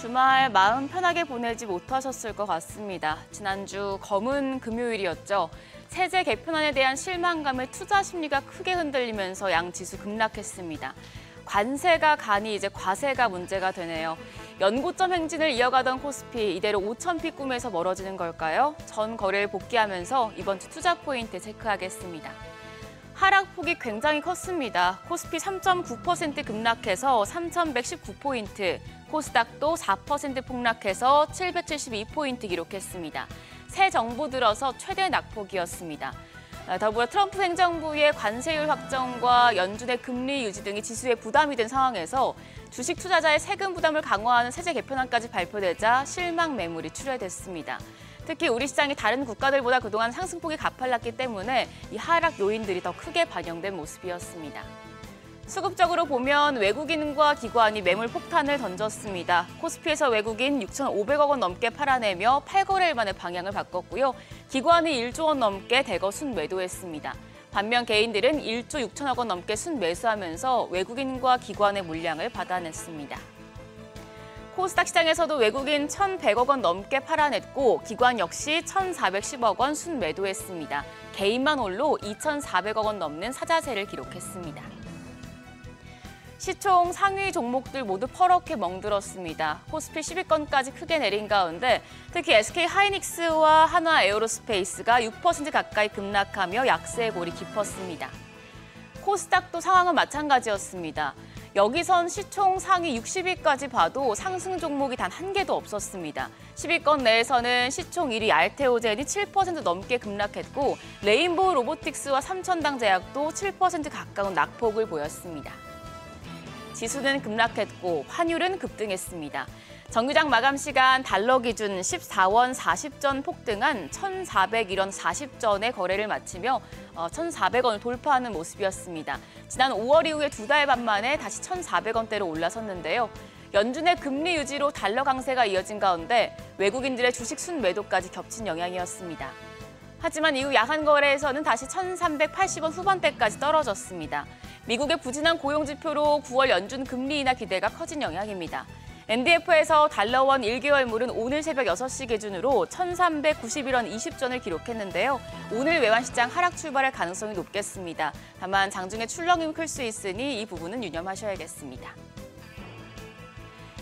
주말 마음 편하게 보내지 못하셨을 것 같습니다. 지난주 검은 금요일이었죠. 세제 개편안에 대한 실망감에 투자 심리가 크게 흔들리면서 양 지수 급락했습니다. 관세가 가니 이제 과세가 문제가 되네요. 연고점 행진을 이어가던 코스피 이대로 5,000피 꿈에서 멀어지는 걸까요? 전 거래를 복귀하면서 이번 주 투자 포인트 체크하겠습니다. 하락폭이 굉장히 컸습니다. 코스피 3.9% 급락해서 3,119포인트, 코스닥도 4% 폭락해서 772포인트 기록했습니다. 새 정부 들어서 최대 낙폭이었습니다. 더불어 트럼프 행정부의 관세율 확정과 연준의 금리 유지 등이 지수에 부담이 된 상황에서 주식 투자자의 세금 부담을 강화하는 세제 개편안까지 발표되자 실망 매물이 출회됐습니다. 특히 우리 시장이 다른 국가들보다 그동안 상승폭이 가팔랐기 때문에 이 하락 요인들이 더 크게 반영된 모습이었습니다. 수급적으로 보면 외국인과 기관이 매물 폭탄을 던졌습니다. 코스피에서 외국인 6,500억 원 넘게 팔아내며 8거래일 만에 방향을 바꿨고요. 기관이 1조 원 넘게 대거 순매도했습니다. 반면 개인들은 1조 6천억 원 넘게 순매수하면서 외국인과 기관의 물량을 받아냈습니다. 코스닥 시장에서도 외국인 1,100억 원 넘게 팔아냈고 기관 역시 1,410억 원 순매도했습니다. 개인만 홀로 2,400억 원 넘는 사자세를 기록했습니다. 시총 상위 종목들 모두 퍼렇게 멍들었습니다. 코스피 10위권까지 크게 내린 가운데 특히 SK 하이닉스와 한화 에어로스페이스가 6% 가까이 급락하며 약세의 골이 깊었습니다. 코스닥도 상황은 마찬가지였습니다. 여기선 시총 상위 60위까지 봐도 상승 종목이 단 한 개도 없었습니다. 10위권 내에서는 시총 1위 알테오젠이 7% 넘게 급락했고 레인보우 로보틱스와 삼천당 제약도 7% 가까운 낙폭을 보였습니다. 지수는 급락했고 환율은 급등했습니다. 정규장 마감 시간 달러 기준 14원 40전 폭등한 1,401원 40전의 거래를 마치며 1,400원을 돌파하는 모습이었습니다. 지난 5월 이후에 두 달 반 만에 다시 1,400원대로 올라섰는데요. 연준의 금리 유지로 달러 강세가 이어진 가운데 외국인들의 주식 순매도까지 겹친 영향이었습니다. 하지만 이후 야간 거래에서는 다시 1,380원 후반대까지 떨어졌습니다. 미국의 부진한 고용지표로 9월 연준 금리 인하 기대가 커진 영향입니다. NDF에서 달러원 1개월물은 오늘 새벽 6시 기준으로 1,391원 20전을 기록했는데요. 오늘 외환시장 하락 출발할 가능성이 높겠습니다. 다만 장중에 출렁임이 클 수 있으니 이 부분은 유념하셔야겠습니다.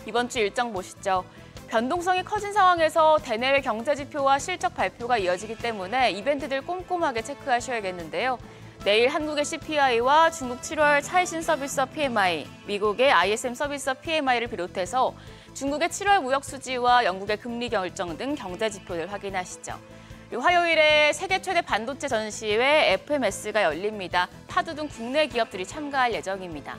이번 주 일정 보시죠. 변동성이 커진 상황에서 대내외 경제지표와 실적 발표가 이어지기 때문에 이벤트들 꼼꼼하게 체크하셔야겠는데요. 내일 한국의 CPI와 중국 7월 차이신 서비스업 PMI, 미국의 ISM 서비스업 PMI를 비롯해서 중국의 7월 무역 수지와 영국의 금리 결정 등 경제 지표를 확인하시죠. 그리고 화요일에 세계 최대 반도체 전시회 FMS가 열립니다. 파두 등 국내 기업들이 참가할 예정입니다.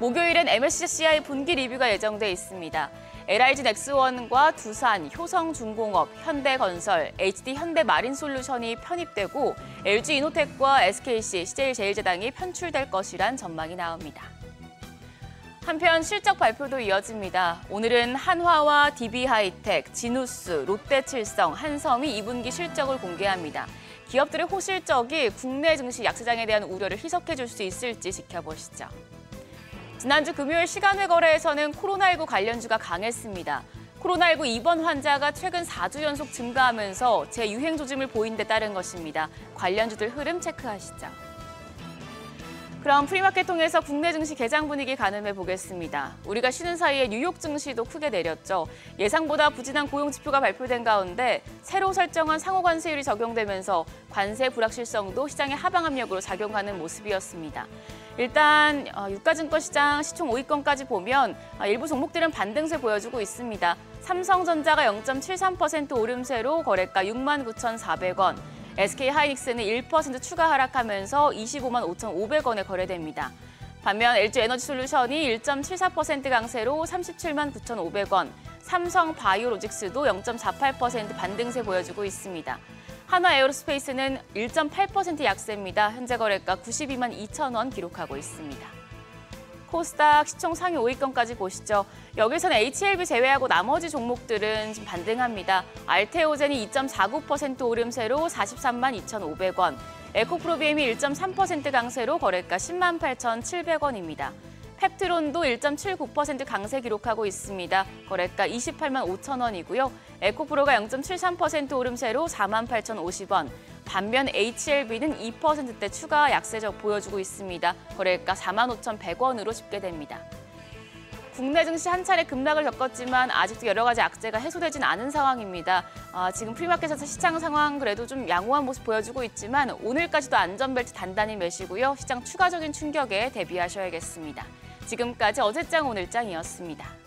목요일엔 MSCI 분기 리뷰가 예정돼 있습니다. LIG 넥스원과 두산, 효성중공업, 현대건설, HD 현대마린솔루션이 편입되고 LG 이노텍과 SKC, CJ제일제당이 편출될 것이란 전망이 나옵니다. 한편 실적 발표도 이어집니다. 오늘은 한화와 DB하이텍, 지누스, 롯데칠성, 한섬이 2분기 실적을 공개합니다. 기업들의 호실적이 국내 증시 약세장에 대한 우려를 희석해줄 수 있을지 지켜보시죠. 지난주 금요일 시간외 거래에서는 코로나19 관련주가 강했습니다. 코로나19 입원 환자가 최근 4주 연속 증가하면서 재유행 조짐을 보인 데 따른 것입니다. 관련주들 흐름 체크하시죠. 그럼 프리마켓 통해서 국내 증시 개장 분위기 가늠해 보겠습니다. 우리가 쉬는 사이에 뉴욕 증시도 크게 내렸죠. 예상보다 부진한 고용 지표가 발표된 가운데 새로 설정한 상호 관세율이 적용되면서 관세 불확실성도 시장의 하방 압력으로 작용하는 모습이었습니다. 일단 유가증권 시장 시총 5위권까지 보면 일부 종목들은 반등세 보여주고 있습니다. 삼성전자가 0.73% 오름세로 거래가 69,400원, SK하이닉스는 1% 추가 하락하면서 25만 5,500원에 거래됩니다. 반면 LG에너지솔루션이 1.74% 강세로 37만 9,500원, 삼성바이오로직스도 0.48% 반등세 보여주고 있습니다. 한화 에어로스페이스는 1.8% 약세입니다. 현재 거래가 92만 2,000원 기록하고 있습니다. 코스닥 시총 상위 5위권까지 보시죠. 여기서는 HLB 제외하고 나머지 종목들은 좀 반등합니다. 알테오젠이 2.49% 오름세로 43만 2,500원, 에코프로비엠이 1.3% 강세로 거래가 10만 8,700원입니다. 펩트론도 1.79% 강세 기록하고 있습니다. 거래가 28만 5천 원이고요. 에코프로가 0.73% 오름세로 4만 8,050원. 반면 HLB는 2%대 추가 약세적 보여주고 있습니다. 거래가 4만 5,100원으로 집계됩니다. 국내 증시 한 차례 급락을 겪었지만 아직도 여러 가지 악재가 해소되진 않은 상황입니다. 지금 프리마켓에서 시장 상황 그래도 좀 양호한 모습 보여주고 있지만 오늘까지도 안전벨트 단단히 매시고요. 시장 추가적인 충격에 대비하셔야겠습니다. 지금까지 어제장 오늘장이었습니다.